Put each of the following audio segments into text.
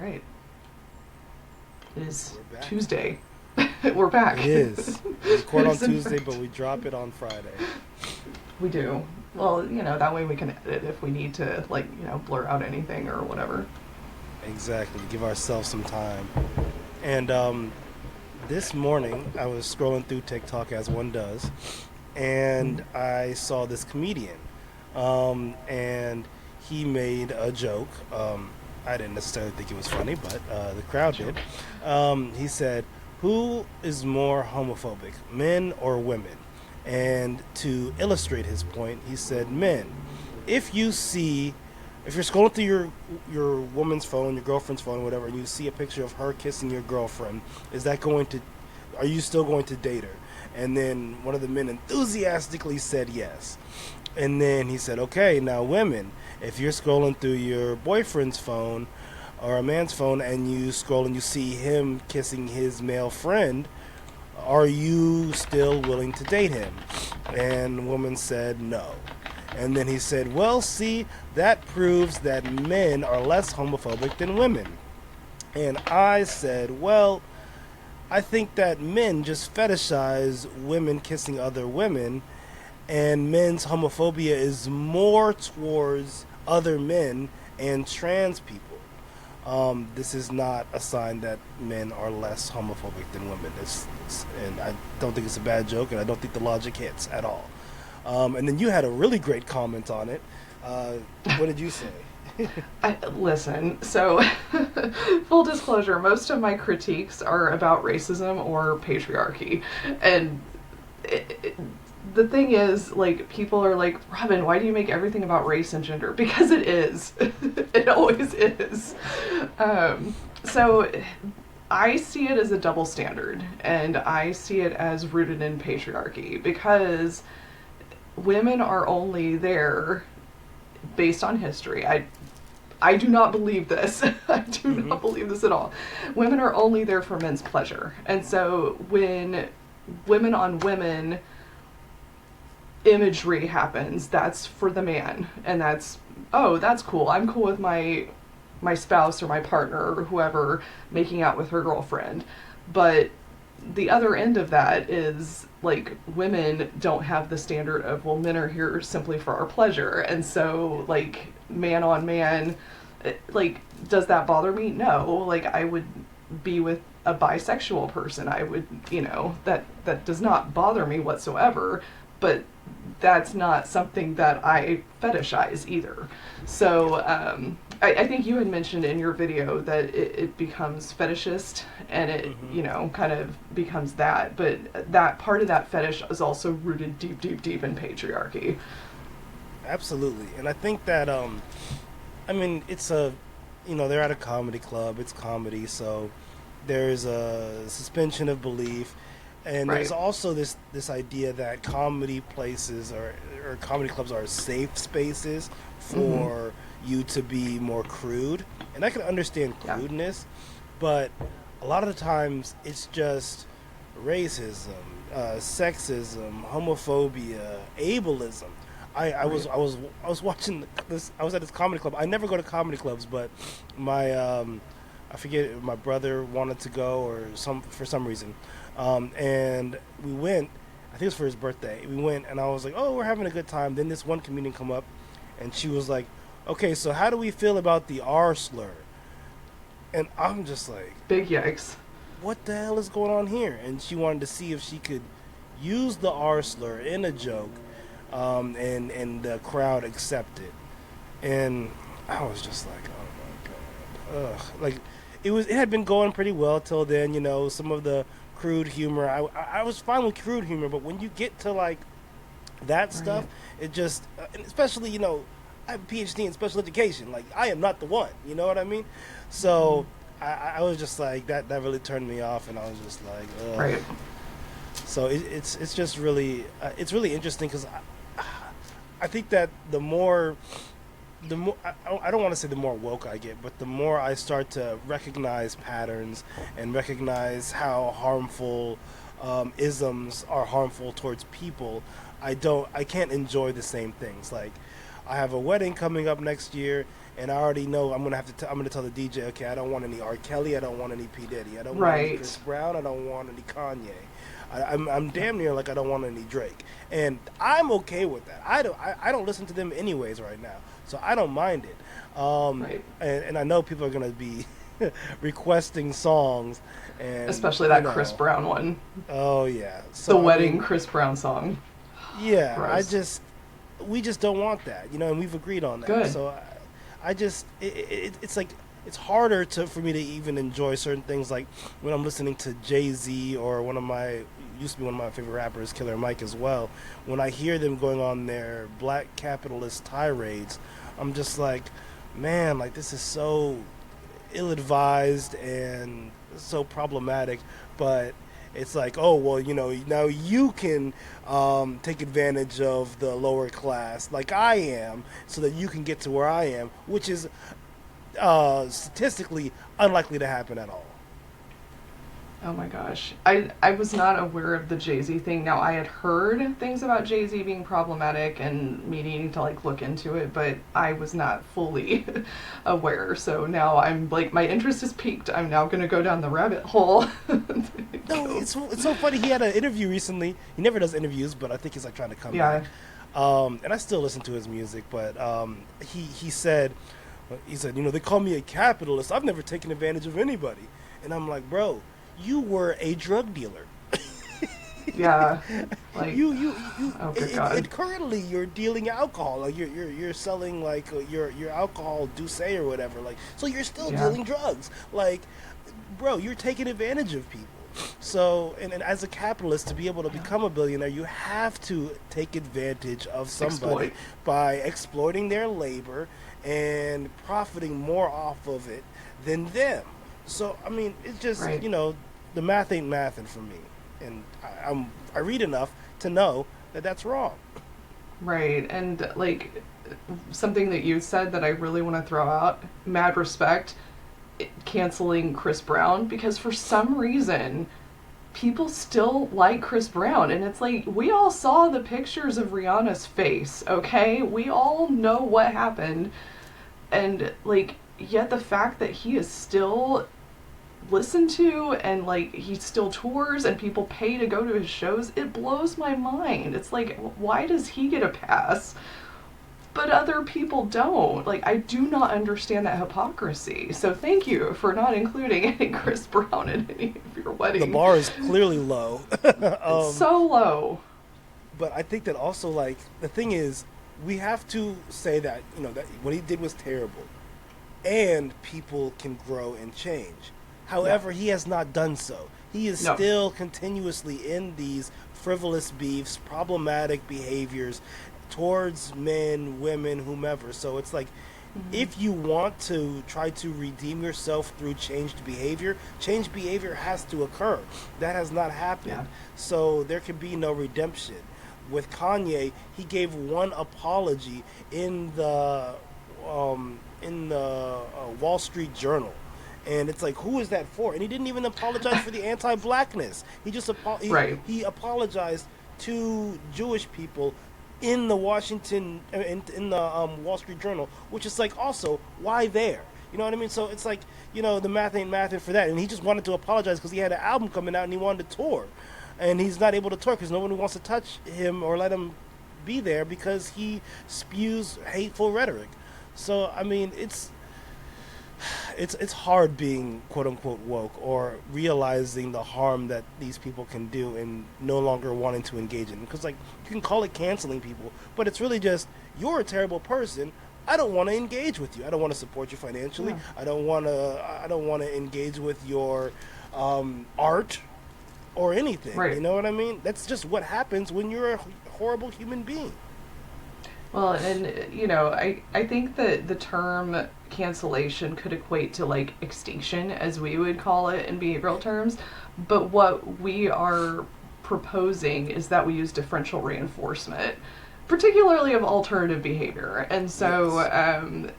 right. It is We're back. Tuesday. We're back. It is. We record on It's in Tuesday, fact- but we drop it on Friday. we do. Well, that way we can edit if we need to, like, blur out anything or whatever. Exactly. Give ourselves some time. And this morning, I was scrolling through TikTok as one does, and Mm. I saw this comedian. And he made a joke. I didn't necessarily think it was funny, but the crowd Sure. did. He said, "Who is more homophobic, men or women?" And to illustrate his point, he said, "Men. If you see, if you're scrolling through your woman's phone, your girlfriend's phone, whatever, and you see a picture of her kissing your girlfriend, is that going to, are you still going to date her?" And then one of the men enthusiastically said yes. And then he said, "Okay, now women, if you're scrolling through your boyfriend's phone or a man's phone and you scroll and you see him kissing his male friend, are you still willing to date him?" And the woman said no. And then he said, "Well, see, that proves that men are less homophobic than women." And I said, "Well, I think that men just fetishize women kissing other women, and men's homophobia is more towards other men and trans people. This is not a sign that men are less homophobic than women. And I don't think it's a bad joke, and I don't think the logic hits at all." And then you had a really great comment on it. What did you say? Listen, so full disclosure, most of my critiques are about racism or patriarchy. And the thing is, like, people are like, "Robin, why do you make everything about race and gender?" Because it is. It always is. So I see it as a double standard, and I see it as rooted in patriarchy, because women are only there based on history. I do not believe this. I do Mm-hmm. not believe this at all. Women are only there for men's pleasure. And so when women on women imagery happens, that's for the man. And that's, oh, that's cool. I'm cool with my spouse or my partner or whoever making out with her girlfriend. But the other end of that is, like, women don't have the standard of, well, men are here simply for our pleasure. And so, like, man on man, like, does that bother me? No. Like, I would be with a bisexual person. I would, that does not bother me whatsoever. But that's not something that I fetishize either. So I think you had mentioned in your video that it becomes fetishist, and it, Mm-hmm. kind of becomes that. But that part of that fetish is also rooted deep, deep, deep in patriarchy. Absolutely. And I think that, I mean, they're at a comedy club, it's comedy, so there's a suspension of belief. And there's Right. also this idea that comedy places or comedy clubs are safe spaces Mm-hmm. for you to be more crude. And I can understand Yeah. crudeness, but a lot of the times it's just racism, sexism, homophobia, ableism. I was watching this. I was at this comedy club. I never go to comedy clubs, but my I forget, my brother wanted to go, or for some reason, and we went. I think it was for his birthday. We went, and I was like, "Oh, we're having a good time." Then this one comedian come up, and she was like, "Okay, so how do we feel about the R slur?" And I'm just like, Big yikes. "What the hell is going on here?" And she wanted to see if she could use the R slur in a joke, and the crowd accepted. And I was just like, "Oh my god, ugh!" Like, it had been going pretty well till then. Some of the crude humor. I was fine with crude humor, but when you get to, like, that stuff, Right. it just, and especially, I have a PhD in special education. Like, I am not the one. You know what I mean? So I was just like, that really turned me off, and I was just like, ugh. Right. So it's just really it's really interesting, because I think that the more I don't want to say the more woke I get, but the more I start to recognize patterns and recognize how harmful isms are harmful towards people, I can't enjoy the same things. Like, I have a wedding coming up next year, and I already know I'm gonna have to. I'm gonna tell the DJ, okay, I don't want any R. Kelly, I don't want any P Diddy, I don't want any Right. Chris Brown, I don't want any Kanye. I'm damn near like I don't want any Drake, and I'm okay with that. I don't listen to them anyways right now, so I don't mind it. Right. And I know people are gonna be requesting songs, and Especially that Chris Brown one. Oh yeah, The so I wedding mean, Chris Brown song. yeah, Gross. we just don't want that, and we've agreed on that. Good. So I just, it's like it's harder for me to even enjoy certain things, like when I'm listening to Jay-Z or used to be one of my favorite rappers, Killer Mike as well. When I hear them going on their black capitalist tirades, I'm just like, man, like this is so ill-advised and so problematic, but it's like, oh well, now you can take advantage of the lower class like I am, so that you can get to where I am, which is statistically unlikely to happen at all. Oh my gosh. I was not aware of the Jay-Z thing. Now, I had heard things about Jay-Z being problematic and me needing to like look into it, but I was not fully aware. So now I'm like, my interest is piqued. I'm now going to go down the rabbit hole. No, it's so funny. He had an interview recently. He never does interviews, but I think he's like trying to come back. And I still listen to his music, but he said, they call me a capitalist. I've never taken advantage of anybody. And I'm like, bro, you were a drug dealer. Yeah. Like you oh good God. and currently you're dealing alcohol. Like you're selling like your alcohol douce or whatever. Like, so you're still dealing drugs. Like, bro, you're taking advantage of people. So, and as a capitalist, to be able to become a billionaire, you have to take advantage of somebody by exploiting their labor and profiting more off of it than them. So, I mean, it's just, the math ain't mathin' for me. And I read enough to know that that's wrong. Right. And like something that you said that I really want to throw out, mad respect, canceling Chris Brown, because for some reason people still like Chris Brown, and it's like, we all saw the pictures of Rihanna's face, okay? We all know what happened, and like, yet the fact that he is still listened to and like he still tours and people pay to go to his shows, it blows my mind. It's like, why does he get a pass but other people don't? Like, I do not understand that hypocrisy. So thank you for not including any Chris Brown in any of your wedding. The bar is clearly low. It's so low. But I think that also, like, the thing is, we have to say that, that what he did was terrible. And people can grow and change. However, he has not done so. He is still continuously in these frivolous beefs, problematic behaviors towards men, women, whomever. So it's like, if you want to try to redeem yourself through changed behavior has to occur. That has not happened. Yeah. So there can be no redemption. With Kanye, he gave one apology in the Wall Street Journal. And it's like, who is that for? And he didn't even apologize for the anti-blackness. He just he apologized to Jewish people in the Wall Street Journal, which is like, also, why there? You know what I mean? So it's like, the math ain't mathin' for that. And he just wanted to apologize because he had an album coming out and he wanted to tour. And he's not able to tour because nobody wants to touch him or let him be there because he spews hateful rhetoric. So, I mean, it's hard being quote-unquote woke or realizing the harm that these people can do and no longer wanting to engage in. Because, like, you can call it canceling people, but it's really just, you're a terrible person. I don't want to engage with you. I don't want to support you financially. Yeah. I don't want to engage with your art or anything. Right. You know what I mean? That's just what happens when you're a horrible human being. Well, and, I think that the term cancellation could equate to, like, extinction, as we would call it in behavioral terms. But what we are proposing is that we use differential reinforcement, particularly of alternative behavior. And so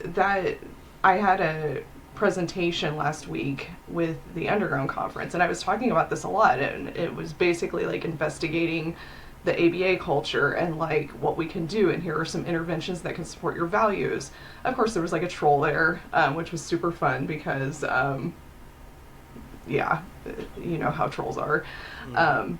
that I had a presentation last week with the Underground Conference, and I was talking about this a lot, and it was basically, like, investigating the ABA culture and like what we can do, and here are some interventions that can support your values. Of course, there was like a troll there, which was super fun because yeah, you know how trolls are.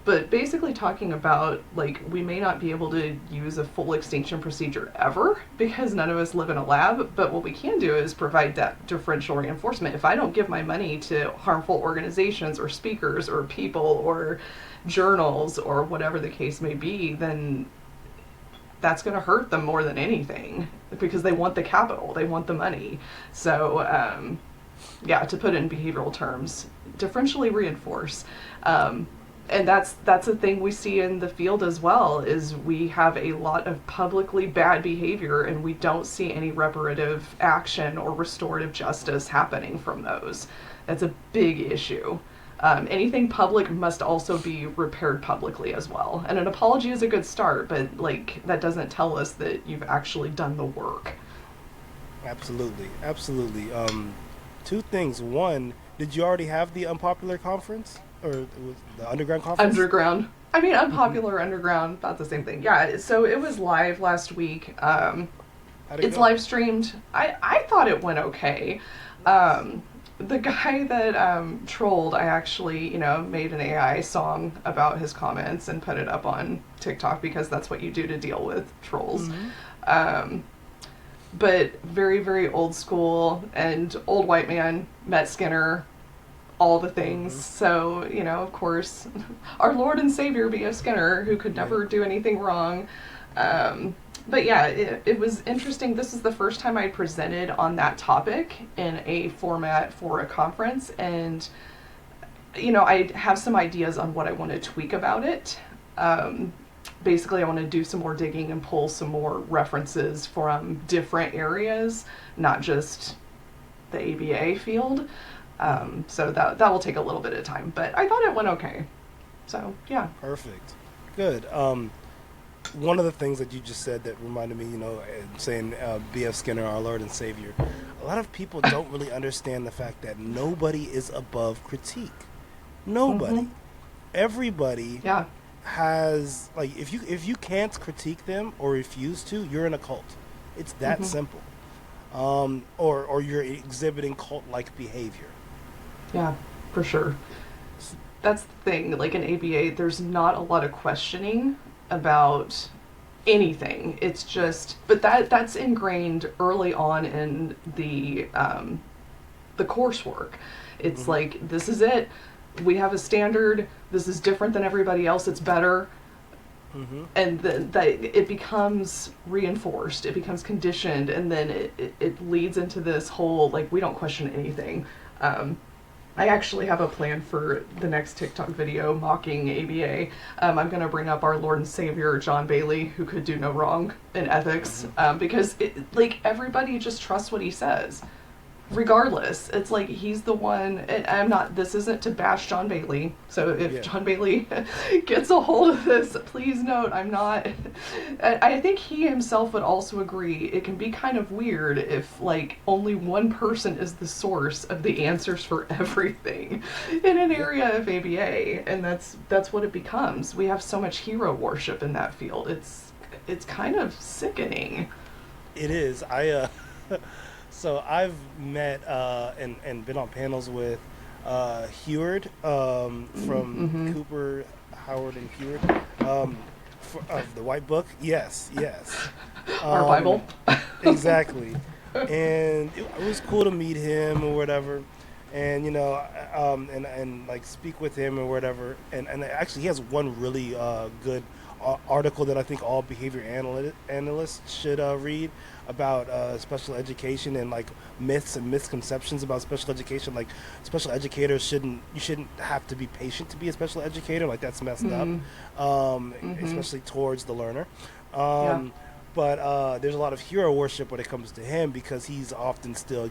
But basically talking about like we may not be able to use a full extinction procedure ever because none of us live in a lab, but what we can do is provide that differential reinforcement. If I don't give my money to harmful organizations or speakers or people or journals or whatever the case may be, then that's going to hurt them more than anything because they want the capital, they want the money. So yeah, to put it in behavioral terms, differentially reinforce. And that's a thing we see in the field as well, is we have a lot of publicly bad behavior and we don't see any reparative action or restorative justice happening from those. That's a big issue. Anything public must also be repaired publicly as well. And an apology is a good start, but like that doesn't tell us that you've actually done the work. Absolutely, absolutely. Two things. One, did you already have the unpopular conference or the underground conference? Underground. I mean, unpopular underground, about the same thing. Yeah, so it was live last week. It's live streamed. I thought it went okay. The guy that trolled, I actually, made an AI song about his comments and put it up on TikTok because that's what you do to deal with trolls. But very, very old school and old white man, met Skinner, all the things. So, of course, our Lord and Savior B.F. Skinner, who could never do anything wrong. But yeah, it was interesting. This is the first time I presented on that topic in a format for a conference. And, I have some ideas on what I want to tweak about it. Basically, I want to do some more digging and pull some more references from different areas, not just the ABA field. So that will take a little bit of time, but I thought it went okay. So, yeah. Perfect. Good. One of the things that you just said that reminded me, saying B.F. Skinner, our Lord and Savior, a lot of people don't really understand the fact that nobody is above critique. Nobody. Everybody has, like, if you can't critique them or refuse to, you're in a cult. It's that simple. Or you're exhibiting cult-like behavior. Yeah, for sure. That's the thing. Like in ABA, there's not a lot of questioning about anything. It's just, but that's ingrained early on in the coursework. It's like, this is it. We have a standard. This is different than everybody else. It's better. And then it becomes reinforced. It becomes conditioned, and then it leads into this whole like we don't question anything. I actually have a plan for the next TikTok video mocking ABA. I'm going to bring up our Lord and Savior, John Bailey, who could do no wrong in ethics, because everybody just trusts what he says. Regardless, it's like he's the one, and this isn't to bash John Bailey, so if John Bailey gets a hold of this, please note, I'm not, I think he himself would also agree, it can be kind of weird if, like, only one person is the source of the answers for everything in an area of ABA, and that's what it becomes. We have so much hero worship in that field. It's kind of sickening. It is. So I've met and been on panels with Heward from Cooper, Howard, and Heward of the White Book. Yes. Our Bible. Exactly. And it was cool to meet him or whatever, and and like speak with him or whatever. And actually, he has one really good article that I think all behavior analysts should read about special education and like myths and misconceptions about special education. Like special educators shouldn't have to be patient to be a special educator. Like that's messed up, especially towards the learner. But there's a lot of hero worship when it comes to him because he's often still,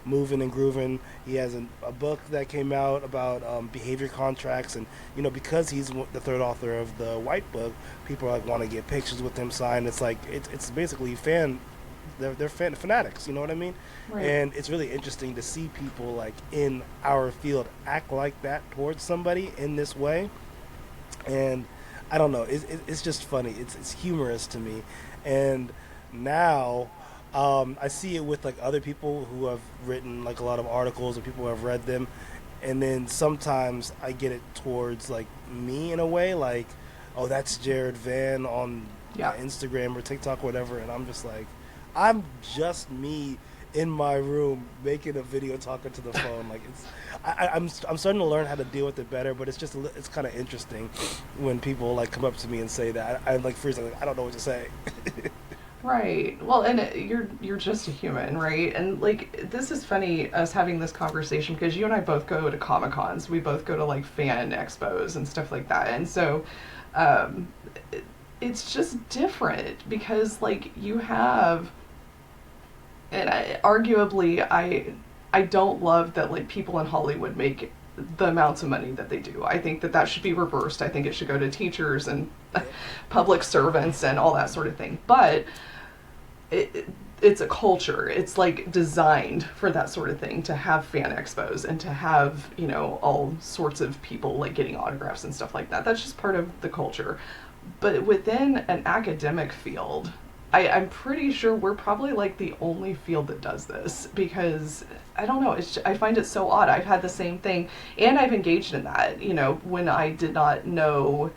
moving and grooving. He has a book that came out about behavior contracts, and because he's the third author of the White Book, people want to get pictures with him signed. It's like it's basically they're fanatics. You know what I mean? Right. And it's really interesting to see people like in our field act like that towards somebody in this way, and I don't know. It's just funny. It's humorous to me, and now I see it with like other people who have written like a lot of articles or people who have read them, and then sometimes I get it towards like me in a way, like, oh, that's Jared Van on Yeah. Instagram or TikTok or whatever, and I'm just like, I'm just me in my room making a video talking to the phone. Like I'm starting to learn how to deal with it better, but it's kind of interesting when people like come up to me and say that. I like freeze. Like, I don't know what to say. Right. Well, and you're just a human, right? And like this is funny us having this conversation because you and I both go to Comic Cons. We both go to like fan expos and stuff like that. And so um, it's just different because like you have, and I don't love that like people in Hollywood make the amounts of money that they do. I think that that should be reversed. I think it should go to teachers and Yep. public servants and all that sort of thing. But it's a culture. It's like designed for that sort of thing, to have fan expos and to have, you know, all sorts of people like getting autographs and stuff like that. That's just part of the culture. But within an academic field, I'm pretty sure we're probably like the only field that does this because I don't know. I find it so odd. I've had the same thing, and I've engaged in that. You know, when I did not know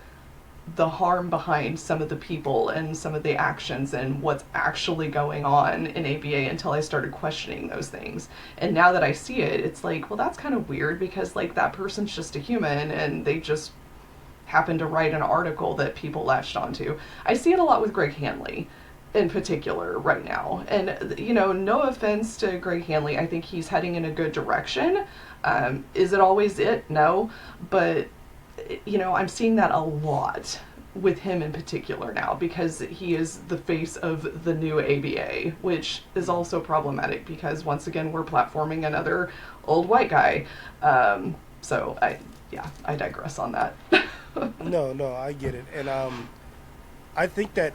the harm behind some of the people and some of the actions and what's actually going on in ABA until I started questioning those things. And now that I see it, it's like, well, that's kind of weird because like that person's just a human and they just happened to write an article that people latched onto. I see it a lot with Greg Hanley in particular right now. And, you know, no offense to Greg Hanley, I think he's heading in a good direction. Is it always it? No. But, you know, I'm seeing that a lot with him in particular now because he is the face of the new ABA, which is also problematic because once again, we're platforming another old white guy. So I digress on that. No, I get it, and I think that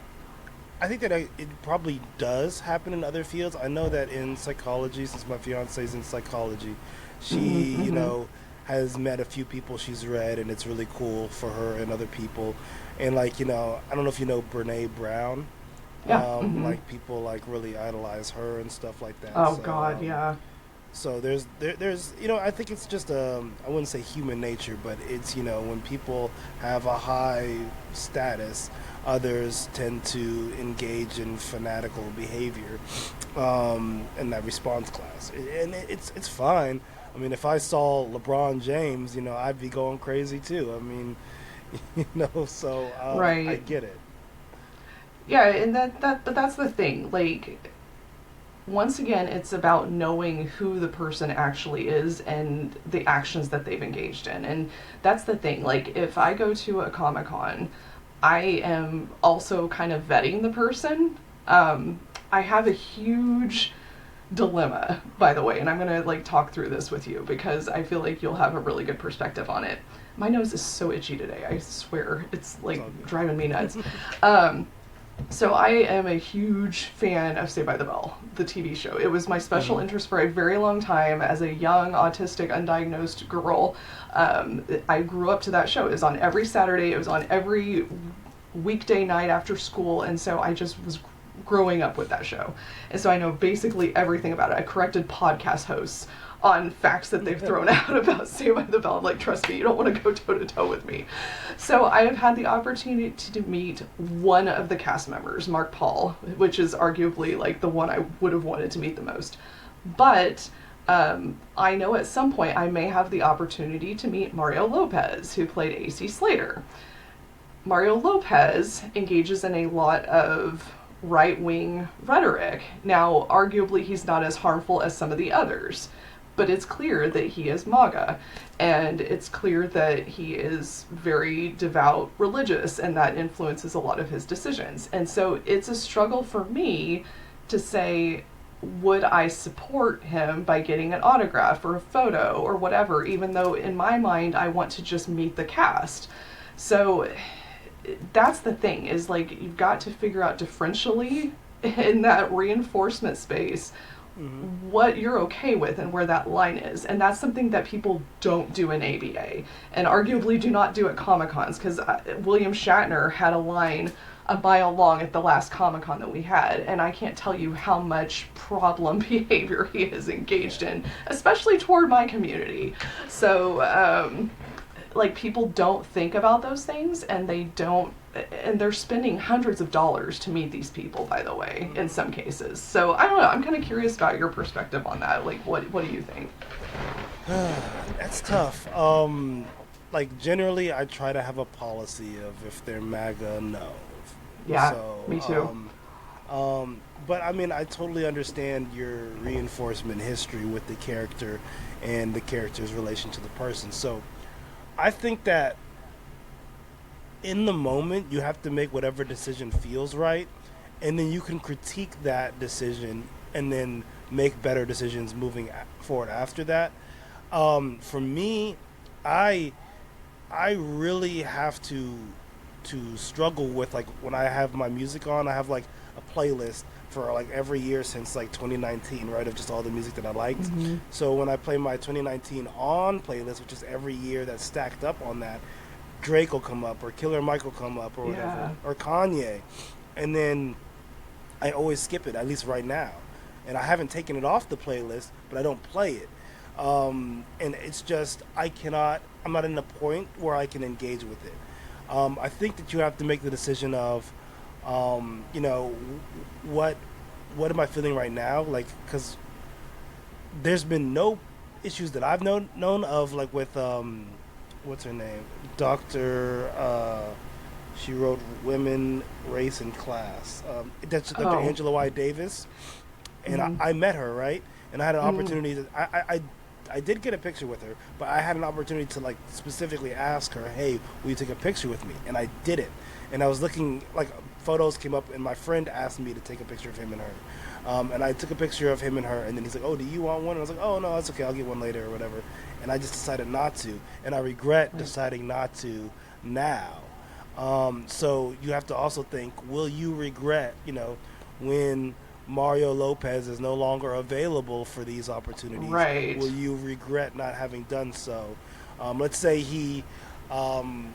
it probably does happen in other fields. I know that in psychology, since my fiance's in psychology, she, Mm-hmm, you mm-hmm. know, has met a few people she's read, and it's really cool for her and other people. And like, you know, I don't know if you know Brene Brown. Yeah. Mm-hmm. Like people like really idolize her and stuff like that. Oh So God, yeah. so there's you know, I think it's just I wouldn't say human nature, but it's, you know, when people have a high status, others tend to engage in fanatical behavior in that response class, and it's fine. I mean, if I saw LeBron James, you know, I'd be going crazy too. I mean, you know, so I Right. get it. Yeah, and but that's the thing. Like, once again, it's about knowing who the person actually is and the actions that they've engaged in. And that's the thing. Like, if I go to a Comic Con, I am also kind of vetting the person. I have a huge dilemma, by the way, and I'm gonna like talk through this with you because I feel like you'll have a really good perspective on it. My nose is so itchy today, I swear. It's It's like all good. driving me nuts. Um, so I am a huge fan of Saved by the Bell, the TV show. It was my special Hmm. interest for a very long time as a young autistic undiagnosed girl. I grew up to that show. It was on every Saturday. It was on every weekday night after school, and so I just was growing up with that show. And so I know basically everything about it. I corrected podcast hosts on facts that they've thrown out about Saved by the Bell. I'm like, trust me, you don't want to go toe to toe with me. So I have had the opportunity to meet one of the cast members, Mark Paul, which is arguably like the one I would have wanted to meet the most. But I know at some point I may have the opportunity to meet Mario Lopez, who played AC Slater. Mario Lopez engages in a lot of right wing rhetoric. Now, arguably, he's not as harmful as some of the others, but it's clear that he is MAGA, and it's clear that he is very devout religious, and that influences a lot of his decisions. And so it's a struggle for me to say, would I support him by getting an autograph or a photo or whatever, even though in my mind I want to just meet the cast. So that's the thing, is like you've got to figure out differentially in that reinforcement space Hmm. what you're okay with and where that line is. And that's something that people don't do in ABA and Yeah. arguably do not do at Comic Cons, because William Shatner had a line a mile long at the last Comic Con that we had, and I can't tell you how much problem behavior he is engaged Yeah. in, especially toward my community. So, like, people don't think about those things, and they don't, and they're spending hundreds of dollars to meet these people, by the way, in Hmm. some cases. So I don't know, I'm kind of curious about your perspective on that. Like, what do you think? That's tough. Like generally, I try to have a policy of if they're MAGA, no. Yeah, So, me too. but I mean, I totally understand your reinforcement history with the character and the character's relation to the person. So, I think that in the moment, you have to make whatever decision feels right, and then you can critique that decision and then make better decisions moving forward after that. For me, I I really have to struggle with like when I have my music on. I have like a playlist for like every year since like 2019, right? Of just all the music that I liked. Hmm. So when I play my 2019 on playlist, which is every year that's stacked up on that, Drake will come up or Killer Mike will come up or whatever Yeah. or Kanye, and then I always skip it at least right now, and I haven't taken it off the playlist, but I don't play it. And it's just I cannot. I'm not in a point where I can engage with it. I think that you have to make the decision of, you know, what what am I feeling right now? Like, because there's been no issues that I've known of, like with what's her name, Doctor. She wrote Women, Race, and Class. That's Dr. Oh. Angela Y. Davis, and Hmm. I met her, right, and I had an Hmm. opportunity to I did get a picture with her, but I had an opportunity to like specifically ask her, "Hey, will you take a picture with me?" And I didn't. And I was looking like photos came up, and my friend asked me to take a picture of him and her. And I took a picture of him and her, and then he's like, "Oh, do you want one?" And I was like, "Oh no, that's okay. I'll get one later or whatever." And I just decided not to, and I regret Right. deciding not to now. So you have to also think: will you regret, when Mario Lopez is no longer available for these opportunities? Right. Will you regret not having done so? Let's say he, um,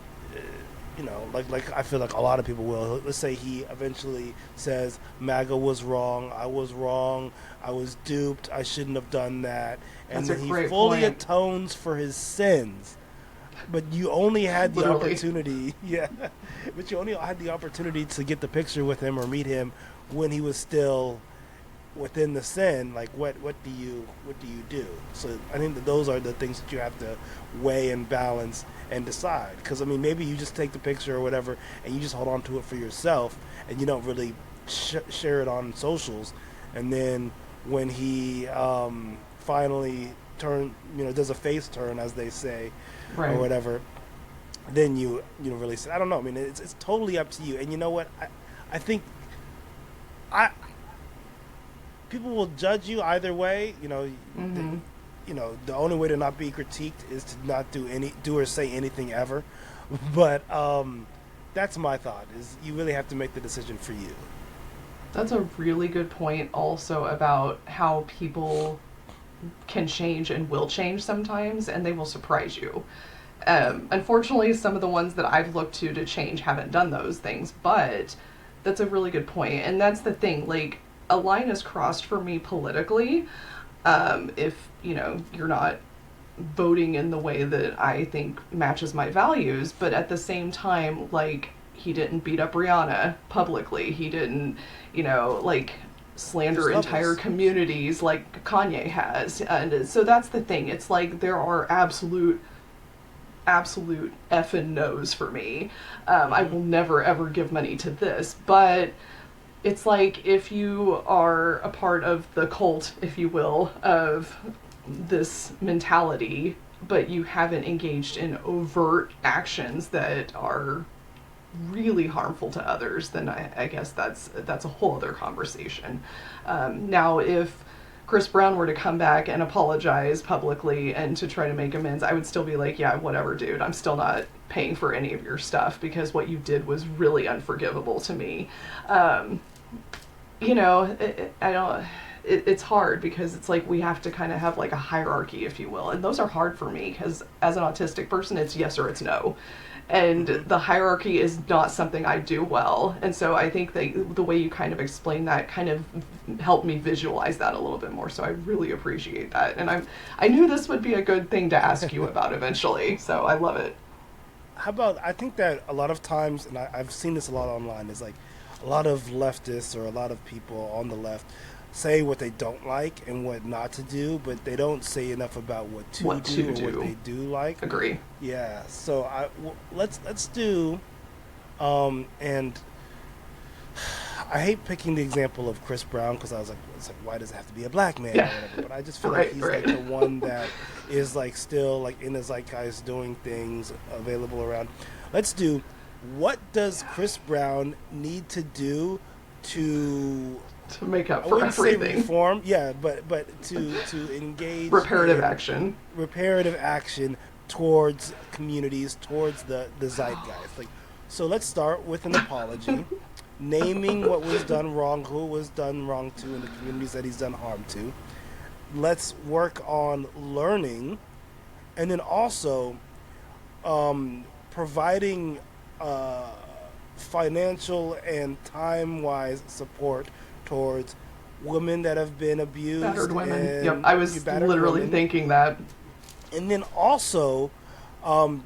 like I feel like a lot of people will. Let's say he eventually says MAGA was wrong. I was wrong. I was duped. I shouldn't have done that. And That's a then he great fully point. atones for his sins. But you only had the Literally. opportunity, yeah. But you only had the opportunity to get the picture with him or meet him when he was still within the sin. Like, what do you do? So I think that those are the things that you have to weigh and balance and decide. Because I mean, maybe you just take the picture or whatever, and you just hold on to it for yourself, and you don't really share it on socials. And then when he finally does a face turn, as they say, or Right. whatever, then you really say, I don't know. I mean, it's totally up to you. And you know what? I think I people will judge you either way. The, Hmm. the only way to not be critiqued is to not do or say anything ever. But that's my thought. Is you really have to make the decision for you. That's a really good point also about how people can change and will change sometimes, and they will surprise you. Yeah. Unfortunately, some of the ones that I've looked to change haven't done those things, but that's a really good point. And that's the thing, like, a line is crossed for me politically, if, you're not voting in the way that I think matches my values, but at the same time, like, he didn't beat up Rihanna publicly. He didn't, like, slander There's entire levels. communities like Kanye has. And so that's the thing. It's like there are absolute effing no's for me. I Hmm. will never ever give money to this, but it's like if you are a part of the cult, if you will, of this mentality, but you haven't engaged in overt actions that are really harmful to others, then I guess that's a whole other conversation. Now, if Chris Brown were to come back and apologize publicly and to try to make amends, I would still be like, yeah, whatever, dude. I'm still not paying for any of your stuff because what you did was really unforgivable to me. Um, I don't. it's hard because it's like we have to kind of have like a hierarchy, if you will, and those are hard for me because as an autistic person, it's yes or it's no, and Mm-hmm. the hierarchy is not something I do well. And so I think that the way you kind of explain that kind of helped me visualize that a little bit more. So I really appreciate that, and I knew this would be a good thing to ask you about eventually. So I love it. How about, I think that a lot of times, and I've seen this a lot online, is like a lot of leftists or a lot of people on the left say what they don't like and what not to do, but they don't say enough about what to What do to or what do? they do like. Agree. Yeah, so let's do, and I hate picking the example of Chris Brown because I was like, it's like, why does it have to be a black man or Yeah. whatever? But I just feel like Right. he's Right. like the one that is like still like in the zeitgeist doing things available around. Let's do, what does Chris Brown need to do to, To make up I for wouldn't say everything. reform, yeah, but to engage Reparative in action. reparative action towards communities, towards the zeitgeist. Like, so let's start with an apology, naming what was done wrong, who was done wrong to, in the communities that he's done harm to. Let's work on learning, and then also providing financial and time-wise support towards women that have been abused. Battered women. And Yep, I was battered literally women. thinking that. And then also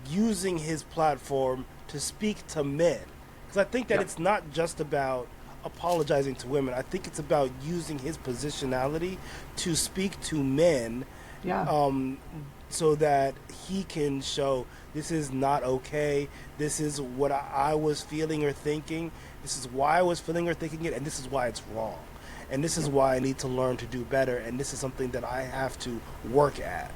using his platform to speak to men. Because I think that Yep. it's not just about apologizing to women. I think it's about using his positionality to speak to men, Yeah. so that he can show this is not okay. This is what I was feeling or thinking. This is why I was feeling or thinking it, and this is why it's wrong. And this is why I need to learn to do better, and this is something that I have to work at.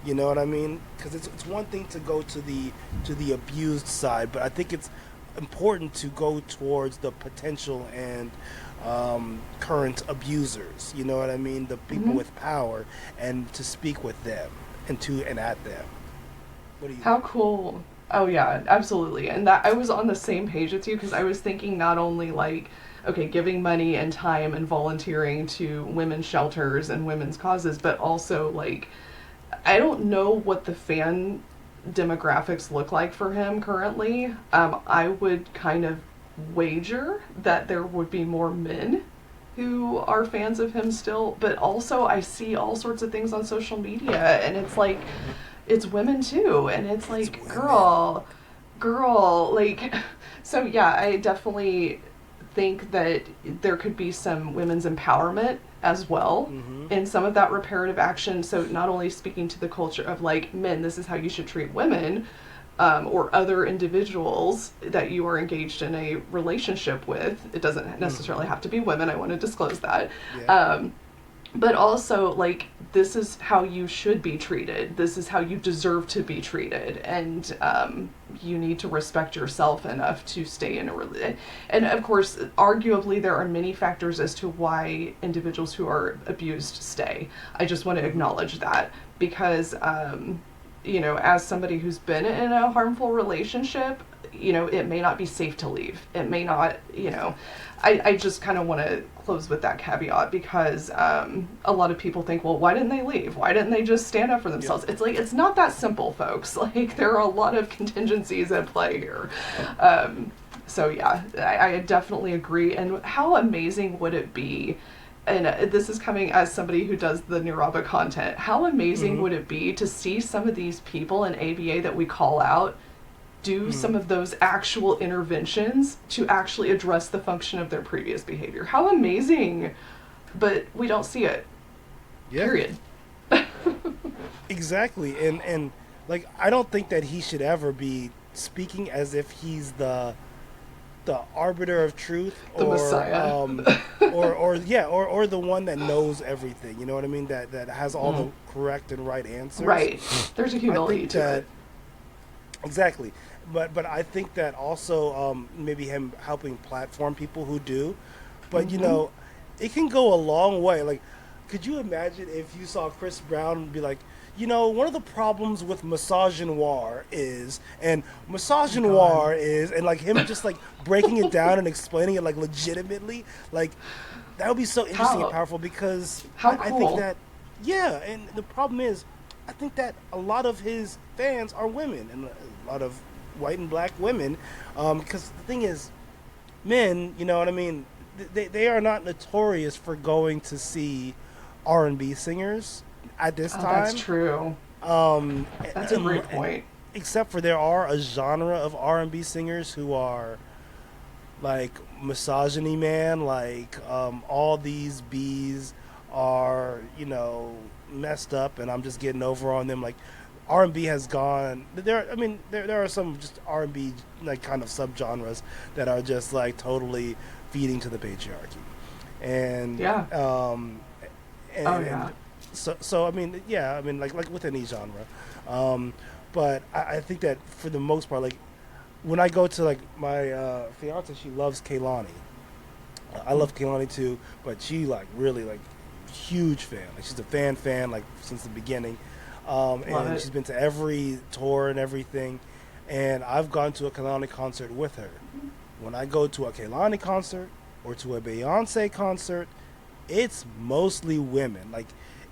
You know what I mean? Because it's one thing to go to the abused side, but I think it's important to go towards the potential and current abusers. You know what I mean? The people with power, and to speak with them and at them. What do you? How cool. Oh yeah, absolutely. And that I was on the same page with you because I was thinking not only like, okay, giving money and time and volunteering to women's shelters and women's causes, but also like, I don't know what the fan demographics look like for him currently. I would kind of wager that there would be more men who are fans of him still, but also I see all sorts of things on social media, and it's like, it's women too, and it's like, women. girl, like, so yeah, I definitely think that there could be some women's empowerment as well in some of that reparative action. So not only speaking to the culture of like, men, this is how you should treat women, or other individuals that you are engaged in a relationship with. It doesn't necessarily have to be women. I want to disclose that. Yeah. But also, like, this is how you should be treated. This is how you deserve to be treated. And you need to respect yourself enough to stay in a relationship. And of course, arguably, there are many factors as to why individuals who are abused stay. I just want to acknowledge that because, you know, as somebody who's been in a harmful relationship, you know, it may not be safe to leave. It may not, you know, I just kind of want to close with that caveat because a lot of people think, well, why didn't they leave? Why didn't they just stand up for themselves? It's like, it's not that simple, folks. Like, there are a lot of contingencies at play here. So yeah, I definitely agree. And how amazing would it be, and this is coming as somebody who does the Niraba content, how amazing would it be to see some of these people in ABA that we call out do some of those actual interventions to actually address the function of their previous behavior? How amazing! But we don't see it. Yeah. Period. Exactly, and like, I don't think that he should ever be speaking as if he's the arbiter of truth, The or Messiah. or the one that knows everything. You know what I mean? That has all the correct and right answers. Right. There's a humility think to that- it. Exactly, but I think that also maybe him helping platform people who do, but you know, it can go a long way. Like, could you imagine if you saw Chris Brown and be like, you know, one of the problems with misogynoir is, and misogynoir is, and like him just like breaking it down and explaining it like legitimately, like That would be so interesting and How powerful because how I think cool. that, yeah, and the problem is, I think that a lot of his fans are women and a lot of white and black women. Because the thing is, men, you know what I mean, they are not notorious for going to see R&B singers at this Oh, that's time. true. Um, That's a great point. except for there are a genre of R&B singers who are like misogyny man, like all these bees are, messed up and I'm just getting over on them. Like R&B has gone there. I mean, there are some just R&B like kind of subgenres that are just like totally feeding to the patriarchy, and Yeah. Oh and yeah. so I mean, yeah, I mean, like with any genre, um, but I think that for the most part, like when I go to like my fiance, she loves Kaylani. I Mm, love Kaylani too, but she like really like huge fan. Like she's a fan like since the beginning, love and it. she's been to every tour and everything. And I've gone to a Kaylani concert with her. When I go to a Kaylani concert or to a Beyonce concert, it's mostly women. Like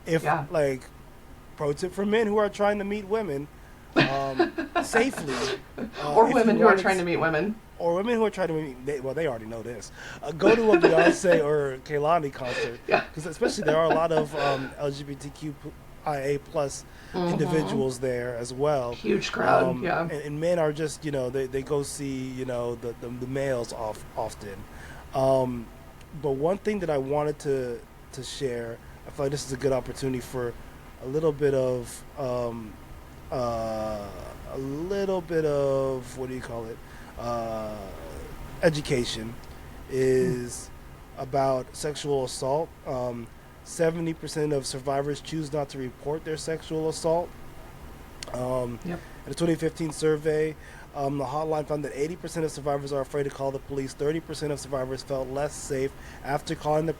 if Yeah. like pro tip for men who are trying to meet women safely, Or if you women who are wanted trying to meet women. or women who are trying to meet, well, they already know this. Go to a Beyonce or Kehlani concert Yeah. because especially there are a lot of LGBTQIA plus Mm-hmm. individuals there as well, Huge crowd. Yeah. and men are just they go see the males often. Um, but one thing that I wanted to share, I feel like this is a good opportunity for a little bit of uh, a little bit of what do you call it? Uh, education Mm. is about sexual assault. 70% of survivors choose not to report their sexual assault. Yep. In a 2015 survey, the hotline found that 80% of survivors are afraid to call the police. 30% of survivors felt less safe after calling the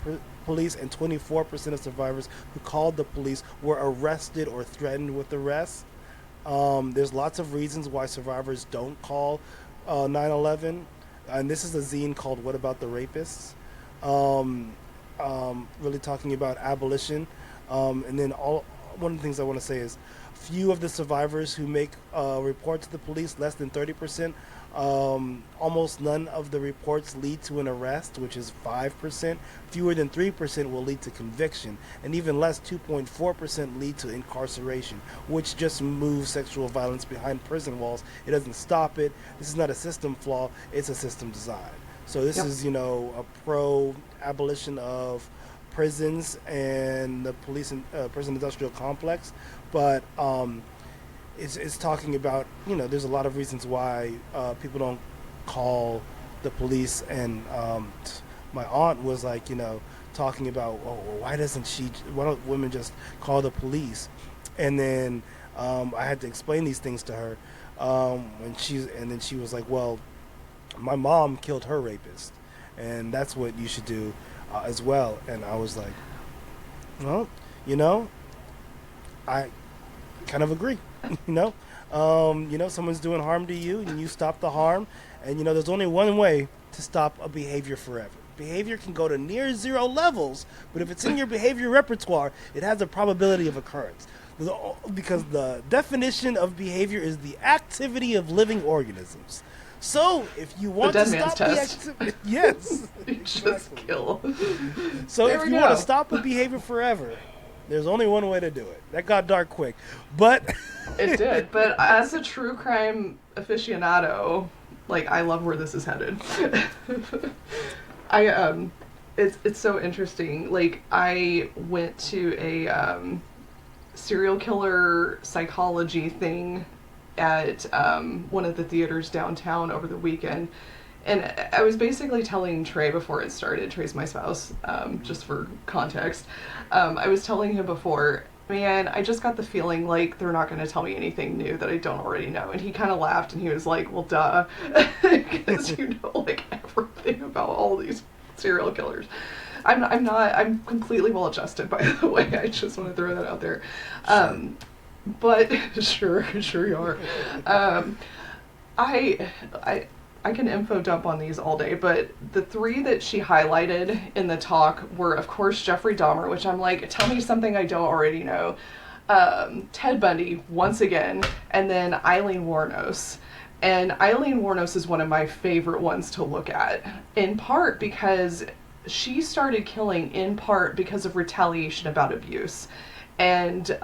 police, and 24% of survivors who called the police were arrested or threatened with arrest. There's lots of reasons why survivors don't call 9/11, and this is a zine called "What About the Rapists?" Um, really talking about abolition, and then all one of the things I want to say is few of the survivors who make a report to the police, less than 30%. Almost none of the reports lead to an arrest, which is 5%. Fewer than 3% will lead to conviction, and even less, 2.4%, lead to incarceration, which just moves sexual violence behind prison walls. It doesn't stop it. This is not a system flaw, it's a system design. So this Yep. is, a pro abolition of prisons and the police and prison industrial complex, but it's talking about there's a lot of reasons why people don't call the police, and my aunt was like talking about, oh, well, why don't women just call the police, and then I had to explain these things to her, and then she was like, well, my mom killed her rapist, and that's what you should do as well. And I was like, well, you know, I kind of agree. you know, someone's doing harm to you, and you stop the harm, and there's only one way to stop a behavior forever. Behavior can go to near zero levels, but if it's in your behavior repertoire, it has a probability of occurrence. Because the definition of behavior is the activity of living organisms. So, if you The want to dead man's stop the test. activity, yes, You just exactly. kill. So, There if we you want to go. stop a behavior forever, there's only one way to do it. That got dark quick, but It did, but as a true crime aficionado, like I love where this is headed. I it's so interesting. Like I went to a serial killer psychology thing at one of the theaters downtown over the weekend. And I was basically telling Trey before it started, Trey's my spouse, just for context. I was telling him before, man, I just got the feeling like they're not going to tell me anything new that I don't already know. And he kind of laughed and he was like, well, duh. Because you know, like, everything about all these serial killers. I'm completely well adjusted, by the way. I just want to throw that out there. sure. But sure, sure you are. Um, I, I, I I can info dump on these all day, but the three that she highlighted in the talk were, of course, Jeffrey Dahmer, which I'm like, tell me something I don't already know. Ted Bundy, once again, and then Eileen Wuornos. And Eileen Wuornos is one of my favorite ones to look at, in part because she started killing in part because of retaliation about abuse. And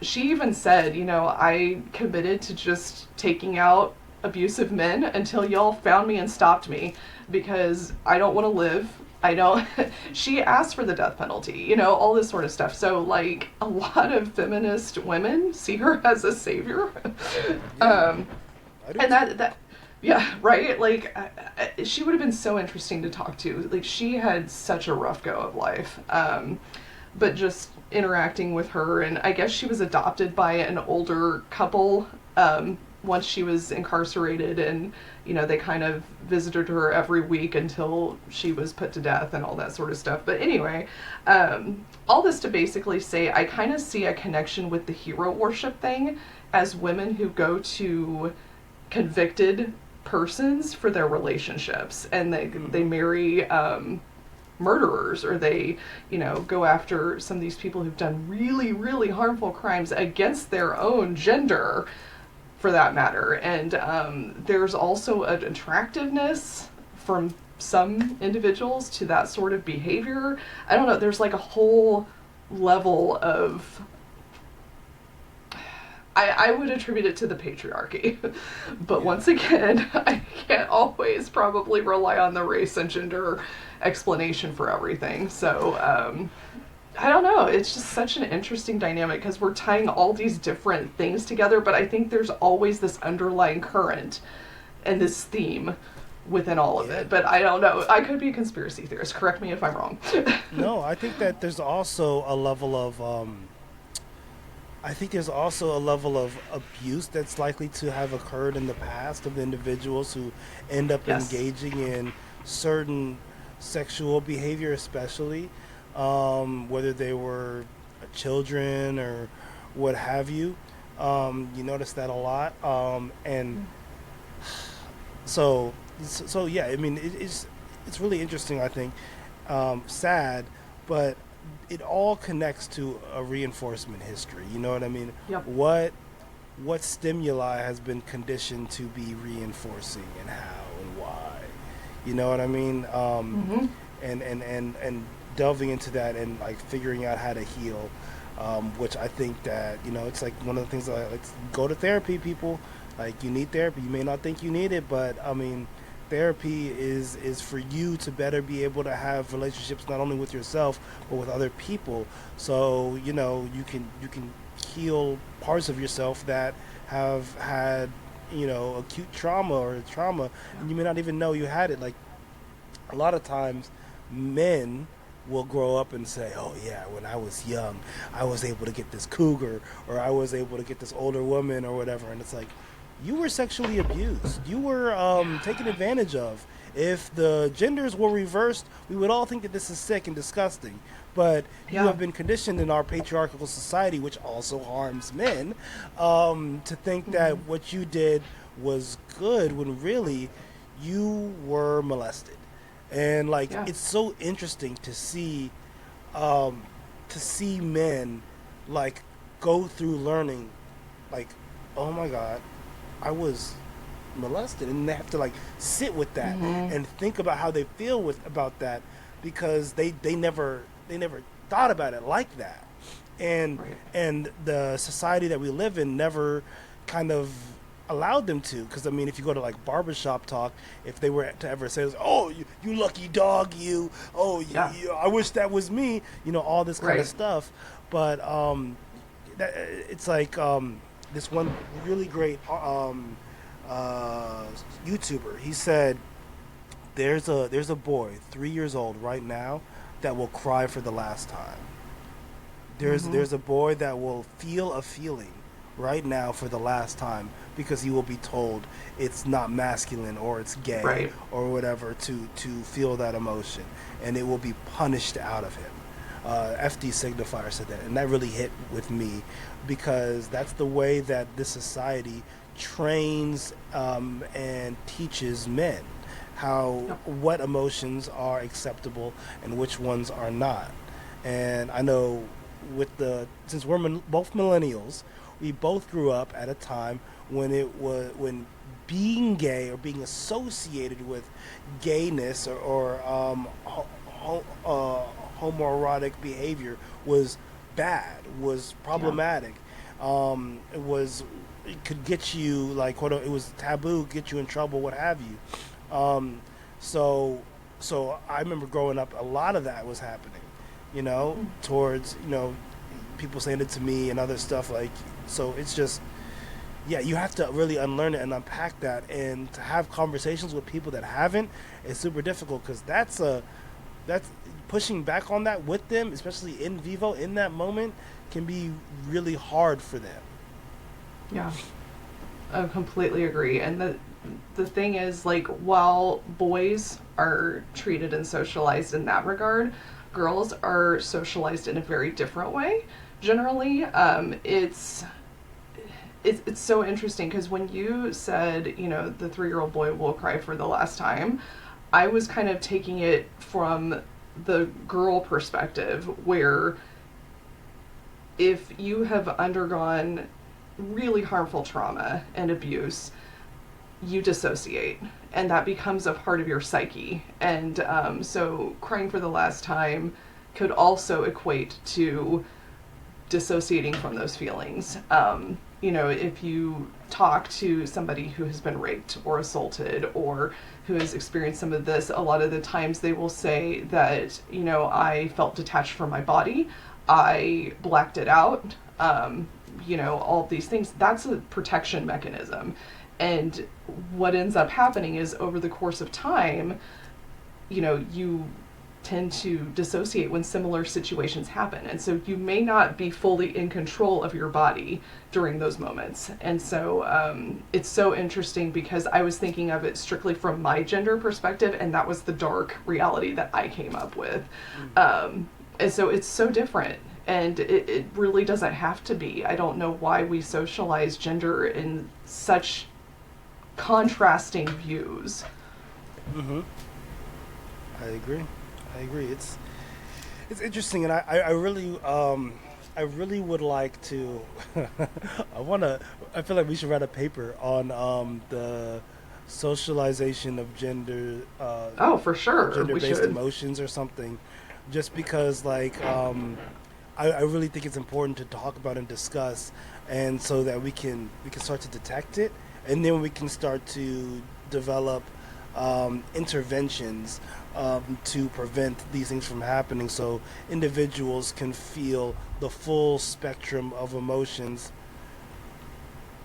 she even said, you know, I committed to just taking out abusive men until y'all found me and stopped me, because I don't want to live. I don't. She asked for the death penalty, you know, all this sort of stuff. So, like, a lot of feminist women see her as a savior. And that, yeah, right? Like, she would have been so interesting to talk to. Like, she had such a rough go of life. But just interacting with her, and I guess she was adopted by an older couple once she was incarcerated, and, you know, they kind of visited her every week until she was put to death and all that sort of stuff. But anyway, all this to basically say I kind of see a connection with the hero worship thing, as women who go to convicted persons for their relationships, and they marry murderers, or they, you know, go after some of these people who've done really, really harmful crimes against their own gender, for that matter. And there's also an attractiveness from some individuals to that sort of behavior. I don't know, there's like a whole level of, I would attribute it to the patriarchy. But once again, I can't always probably rely on the race and gender explanation for everything. So, I don't know. It's just such an interesting dynamic, because we're tying all these different things together, but I think there's always this underlying current and this theme within all of it. But I don't know. I could be a conspiracy theorist. Correct me if I'm wrong. No, I think that there's also a level of abuse that's likely to have occurred in the past of individuals who end up engaging in certain sexual behavior, especially whether they were children or what have you. You notice that a lot, and so yeah. I mean, it's really interesting. I think sad, but it all connects to a reinforcement history. You know what I mean? Yep. What stimuli has been conditioned to be reinforcing, and how and why? You know what I mean? And delving into that, and like figuring out how to heal, which I think that, you know, it's like one of the things that I like, go to therapy, people. Like, you need therapy. You may not think you need it, but I mean, therapy is for you to better be able to have relationships not only with yourself but with other people. So, you know, you can heal parts of yourself that have had, you know, acute trauma or trauma, and you may not even know you had it. Like, a lot of times men will grow up and say, oh yeah, when I was young I was able to get this cougar, or I was able to get this older woman, or whatever. And it's like, you were sexually abused. You were taken advantage of. If the genders were reversed, we would all think that this is sick and disgusting. But you have been conditioned in our patriarchal society, which also harms men, to think that what you did was good, when really you were molested. And like, it's so interesting to see men like go through learning, like, oh my God, I was molested, and they have to like sit with that and think about how they feel about that, because they never thought about it like that, and the society that we live in never kind of allowed them to. Because I mean, if you go to like barbershop talk, if they were to ever say, oh, you lucky dog, you, oh you, I wish that was me, you know, all this kind of stuff. But it's like this one really great YouTuber, he said there's a boy 3 years old right now that will cry for the last time. There's a boy that will feel a feeling right now for the last time, because he will be told it's not masculine or it's gay or whatever to feel that emotion, and it will be punished out of him. FD Signifier said that, and that really hit with me, because that's the way that this society trains and teaches men how Yep. what emotions are acceptable and which ones are not. And I know since we're both millennials, we both grew up at a time when being gay or being associated with gayness or homoerotic behavior was bad, was Yeah. problematic. It could get you like it was taboo, get you in trouble, what have you. So so I remember growing up, a lot of that was happening, towards people saying it to me and other stuff like. So it's just, yeah, you have to really unlearn it and unpack that, and to have conversations with people that haven't is super difficult, because that's pushing back on that with them, especially in vivo in that moment, can be really hard for them. Yeah. I completely agree. And the thing is, like, while boys are treated and socialized in that regard, girls are socialized in a very different way. Generally, it's so interesting because when you said, the 3-year-old boy will cry for the last time, I was kind of taking it from the girl perspective, where if you have undergone really harmful trauma and abuse, you dissociate, and that becomes a part of your psyche. And so crying for the last time could also equate to dissociating from those feelings. If you talk to somebody who has been raped or assaulted or who has experienced some of this, a lot of the times they will say that, I felt detached from my body, I blacked it out, all of these things. That's a protection mechanism. And what ends up happening is over the course of time, you tend to dissociate when similar situations happen. And so you may not be fully in control of your body during those moments. And so it's so interesting because I was thinking of it strictly from my gender perspective, and that was the dark reality that I came up with. And so it's so different. And it really doesn't have to be. I don't know why we socialize gender in such contrasting views. Mm-hmm. I agree. It's interesting, and I really would like to. I feel like we should write a paper on the socialization of Oh, for sure, we gender-based should. emotions or something, just because I really think it's important to talk about and discuss, and so that we can start to detect it, and then we can start to develop interventions to prevent these things from happening, so individuals can feel the full spectrum of emotions.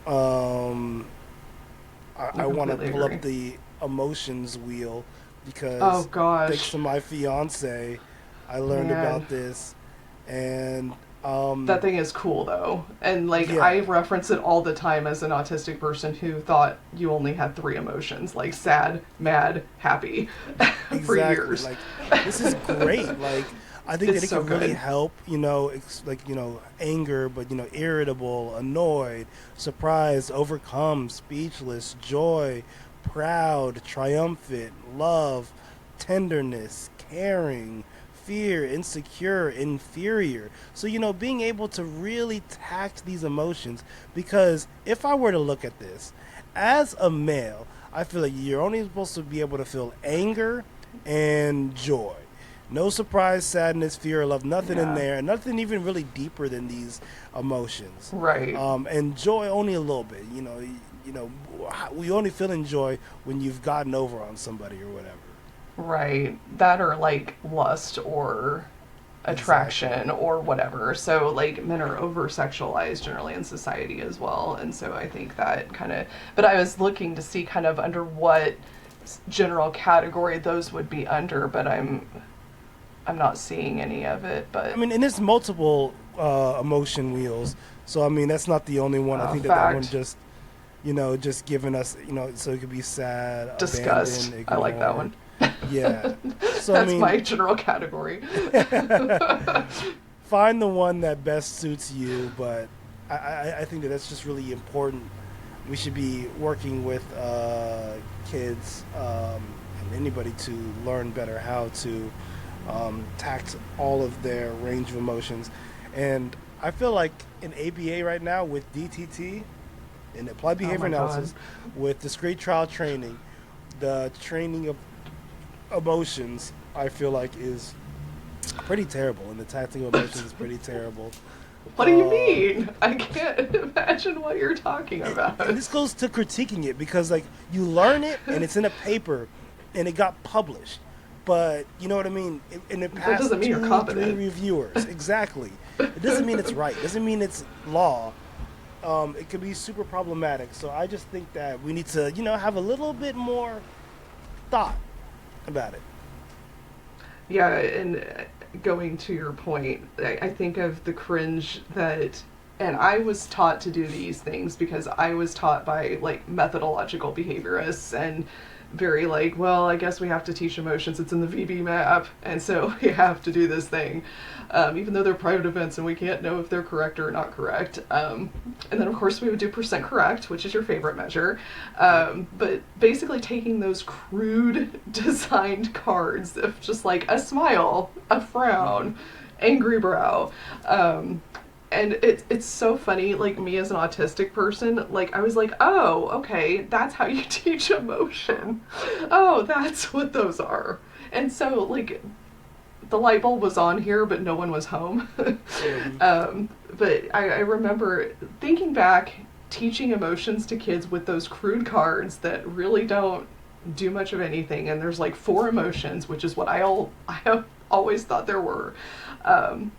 Um, I I want to completely pull agree. up the emotions wheel Oh because thanks gosh, to my fiance, I learned man. about this, and That thing is cool though. And like yeah, I reference it all the time as an autistic person who thought you only had three emotions, like sad, mad, happy for exactly. years. Like, this is great. Like, I think that It's it so can really good. help. Anger, but irritable, annoyed, surprised, overcome, speechless, joy, proud, triumphant, love, tenderness, caring, fear, insecure, inferior. So, being able to really tact these emotions, because if I were to look at this as a male, I feel like you're only supposed to be able to feel anger and joy. No surprise, sadness, fear, or love, nothing in Yeah. there, nothing even really deeper than these emotions. Right. And joy only a little bit. We only feel in joy when you've gotten over on somebody or whatever. Right. That or like lust or Exactly. attraction or whatever. So like men are over sexualized generally in society as well. And so I think that kind of, but I was looking to see kind of under what general category those would be under, but I'm not seeing any of it, I but mean, and there's multiple emotion wheels. So I mean, that's not the only one. I think that one fact, just giving us, so it could be sad, abandoned, disgust. I like that ignored. one. Yeah. So I That's mean, my general category. find the one that best suits you. But I think that that's just really important we should be working with kids and anybody to learn better how to tact all of their range of emotions. And I feel like in ABA right now with DTT, in applied Oh behavior my God. analysis, with discrete trial training, the training of emotions, I feel like is pretty terrible, and the tacting of emotions is pretty terrible. What do you Uh, mean? I can't imagine what you're talking and about. this goes to critiquing it because like you learn it and it's in a paper and it got published, but you know what I mean. And it That passed doesn't mean you're 2, 3 competent. reviewers exactly. It doesn't mean it's right. It doesn't mean it's law. It could be super problematic. So I just think that we need to have a little bit more thought about it. Yeah, and going to your point, I think of the cringe that, and I was taught to do these things because I was taught by like methodological behaviorists and very like, well, I guess we have to teach emotions. It's in the VB map, and so we have to do this thing, even though they're private events and we can't know if they're correct or not correct. And then of course we would do percent correct, which is your favorite measure. Yep. But basically taking those crude designed cards of just like a smile, a Mm-hmm. frown, angry brow. And it's so funny, like me as an autistic person, like I was like, oh, okay, that's how you teach emotion. Oh, that's what those are. And so like the light bulb was on here, but no one was home. Mm-hmm. But I remember thinking back, teaching emotions to kids with those crude cards that really don't do much of anything. And there's like four emotions, which is what I have always thought there were. Um,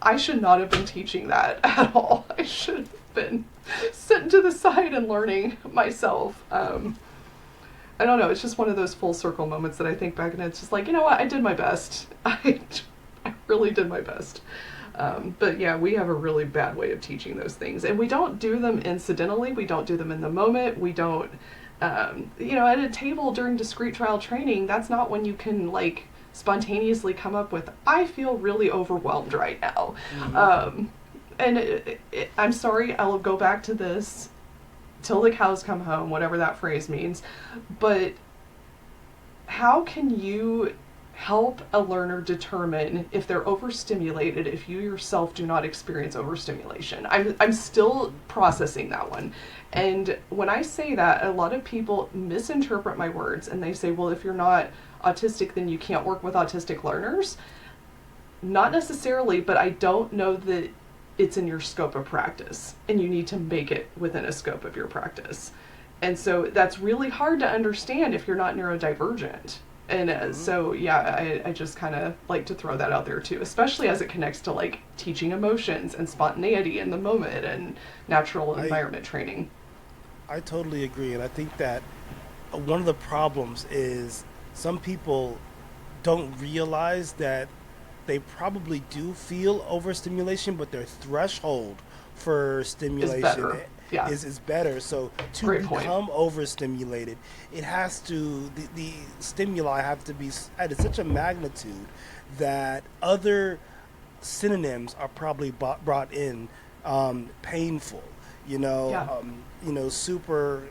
I should not have been teaching that at all. I should have been sitting to the side and learning myself. I don't know. It's just one of those full circle moments that I think back and it's just like, you know what? I did my best. I really did my best. But yeah, we have a really bad way of teaching those things. And we don't do them incidentally. We don't do them in the moment. We don't, at a table during discrete trial training, that's not when you can like spontaneously come up with, I feel really overwhelmed right now. Mm-hmm. And I'm sorry, I'll go back to this till the cows come home, whatever that phrase means. But how can you help a learner determine if they're overstimulated if you yourself do not experience overstimulation? I'm still processing that one. And when I say that, a lot of people misinterpret my words and they say, well, if you're not autistic, then you can't work with autistic learners. Not necessarily, but I don't know that it's in your scope of practice and you need to make it within a scope of your practice. And so that's really hard to understand if you're not neurodivergent. And Mm-hmm. so, yeah, I just kind of like to throw that out there too, especially as it connects to like teaching emotions and spontaneity in the moment and natural I environment training. I totally agree, and I think that one of the problems is some people don't realize that they probably do feel overstimulation, but their threshold for Is stimulation better. Yeah, is better. So to great point. become overstimulated, it has to the stimuli have to be at such a magnitude that other synonyms are probably brought in. Painful, Yeah. super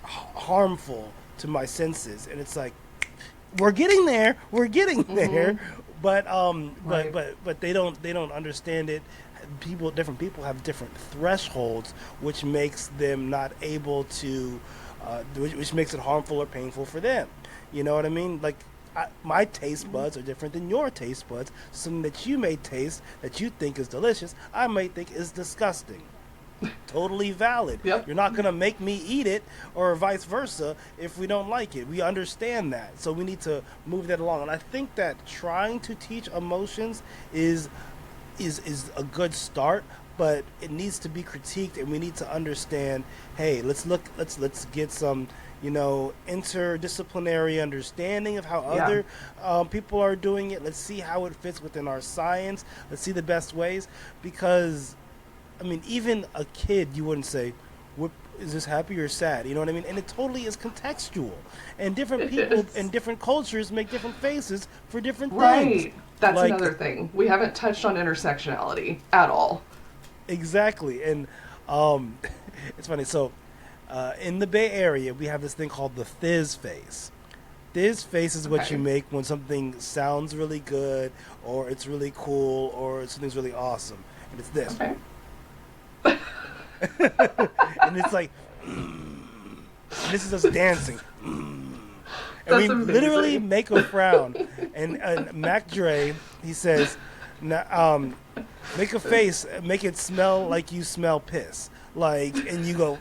harmful to my senses, and it's like we're getting there, Mm-hmm. but Right. they don't understand it. Different people have different thresholds, which makes them not able to, which makes it harmful or painful for them. You know what I mean? Like my taste buds are different than your taste buds. Something that you may taste that you think is delicious, I may think is disgusting. Totally valid. Yep. You're not going to make me eat it or vice versa if we don't like it. We understand that. So we need to move that along. And I think that trying to teach emotions is a good start, but it needs to be critiqued and we need to understand, hey, let's get some interdisciplinary understanding of how Yeah. other people are doing it. Let's see how it fits within our science. Let's see the best ways, because I mean, even a kid, you wouldn't say, "What is this, happy or sad?" You know what I mean? And it totally is contextual, and different It people is. and different cultures make different faces for different things. Right. That's Like another thing. We haven't touched on intersectionality at all. exactly, and Um, it's funny. So, in the Bay Area, we have this thing called the Thiz face. Thiz face is what you Okay. make when something sounds really good, or it's really cool, or something's really awesome, and it's this. Okay. And it's like, and this is us dancing. And we That's literally amazing. make a frown. And Mac Dre, he says, make a face, make it smell like you smell piss. Like, and you go,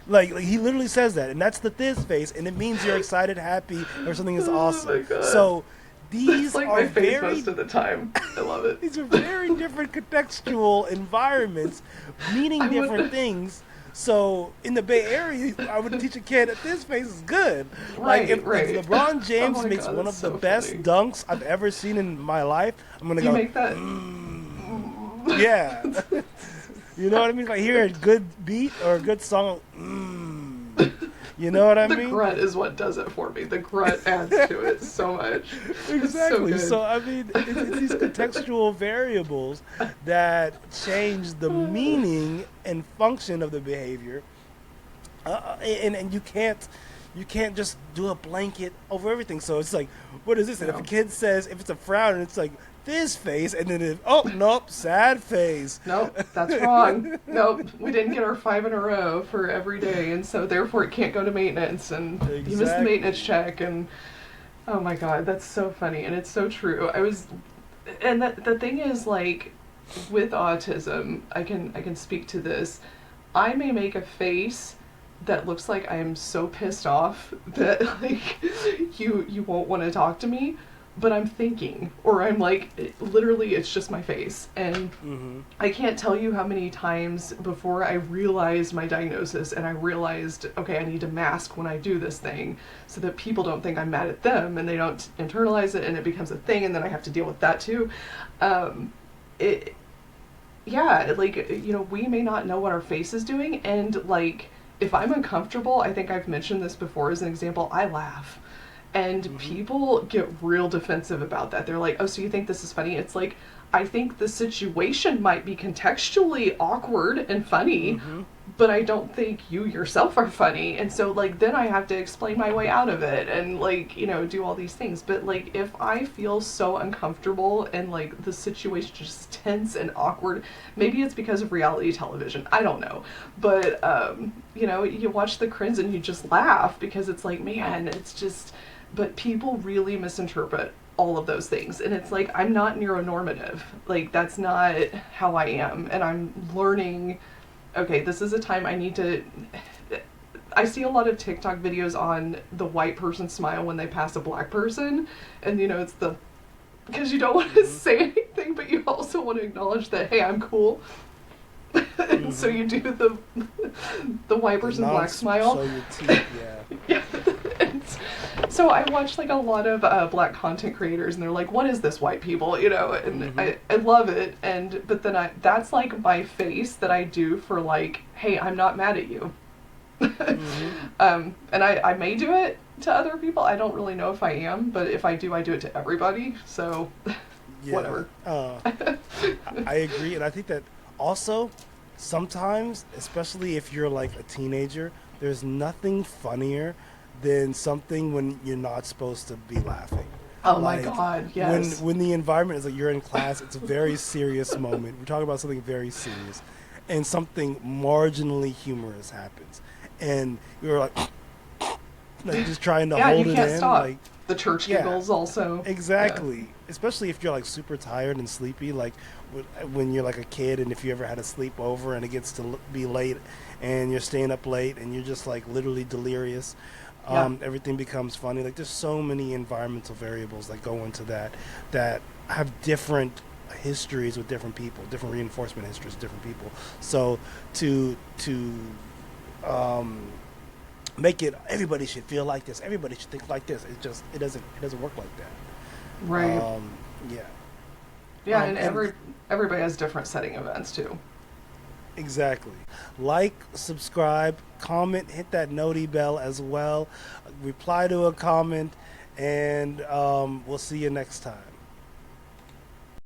like he literally says that. And that's the Thiz face. And it means you're excited, happy, or something is Oh my awesome. god. So That's these like are my face very most of the time. I love it. these are very different contextual environments, meaning I different would, things. So in the Bay Area, I would teach a kid that this face is good. Like right, if right. LeBron Oh James my makes god, one that's of the so best funny. dunks I've ever seen in my life, I'm gonna You go, make that. yeah. You know what I mean? If I hear a good beat or a good song, you know what I The mean? grunt is what does it for me. The grunt adds to it so much. It's so Exactly. good. So I mean, it's these contextual variables that change the meaning and function of the behavior, and you can't just do a blanket over everything. So it's like, what is this? And if a No. kid says, if it's a frown, and it's like this face, and then oh nope, sad face. Nope, that's wrong. Nope, we didn't get our 5 in a row for every day, and so therefore it can't go to maintenance, and you missed the Exactly. maintenance check, and oh my god, that's so funny, and it's so true. And that the thing is, like, with autism, I can speak to this. I may make a face that looks like I am so pissed off that like you won't want to talk to me, but I'm thinking, or I'm like, literally it's just my face. And Mm-hmm. I can't tell you how many times before I realized my diagnosis and I realized, okay, I need to mask when I do this thing so that people don't think I'm mad at them and they don't internalize it and it becomes a thing and then I have to deal with that too. It Yeah, like, we may not know what our face is doing, and like, if I'm uncomfortable, I think I've mentioned this before as an example, I laugh. And Mm-hmm. people get real defensive about that. They're like, oh, so you think this is funny? It's like, I think the situation might be contextually awkward and funny, Mm-hmm. but I don't think you yourself are funny. And so, like, then I have to explain my way out of it and, like, do all these things. But, like, if I feel so uncomfortable and, like, the situation just tense and awkward, maybe it's because of reality television. I don't know. But, you watch the Crins and you just laugh because it's like, man, it's just. But people really misinterpret all of those things. And it's like, I'm not neuronormative. Like, that's not how I am. And I'm learning, okay, this is a time I need to. I see a lot of TikTok videos on the white person smile when they pass a black person. And, it's the. Because you don't want to Mm-hmm. say anything, but you also want to acknowledge that, hey, I'm cool. And so you do the white person black smile. Show your teeth, yeah. Yeah. And so I watch like a lot of black content creators, and they're like, "What is this, white people?" And Mm-hmm. I love it, but then that's like my face that I do for like, "Hey, I'm not mad at you." Mm-hmm. And I may do it to other people. I don't really know if I am, but if I do it to everybody. So Yeah. whatever. I agree, and I think that also sometimes, especially if you're like a teenager, there's nothing funnier than something when you're not supposed to be laughing. Oh my Like, god, yes. When the environment is like you're in class, it's a very serious moment. We're talking about something very serious, and something marginally humorous happens, and you're like just trying to Yeah, hold you it can't in. stop. Like, The church yeah. giggles also. exactly. Especially if you're like super tired and sleepy, like when you're like a kid, and if you ever had a sleepover and it gets to be late, and you're staying up late, and you're just like literally delirious. Yeah. Everything becomes funny. Like there's so many environmental variables that go into that have different histories with different people, different reinforcement histories with different people. So to make it everybody should feel like this, everybody should think like this. It doesn't work like that. Right. Yeah. Yeah, and everybody has different setting events too. Exactly. Like, subscribe, comment, hit that noti bell as well. Reply to a comment, and we'll see you next time.